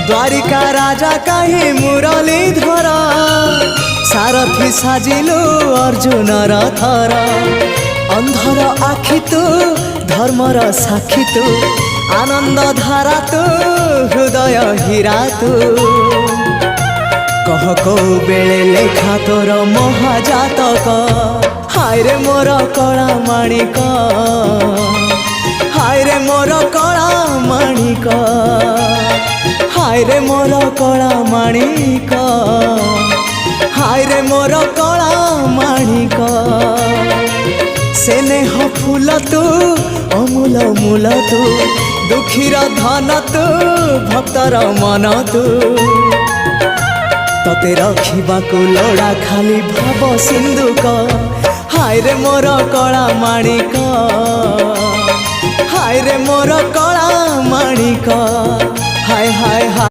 द्वारिका राजा कहीं मुरलीधर सारथी साजिलु अर्जुनर थर अंधर आखि तू धर्मर साक्षी तू आनंद धारा तू हृदय हीरा तू कह को बेले लेखा तोर महाजातक हाय रे मोर कला माणिक हाय रे मोर कला माणिक हाय रे मोर कला माणिक हाय रे मोर कला माणिक स्नेह फूल तू अमूल मूल तू दुखीर धन तू भक्तर मन तू तते रखिबाकू लोड़ा खाली भाव सिंधुक हाय रे मोर कला माणिक हाय रे मोर कला माणिक हाय हाय हाय।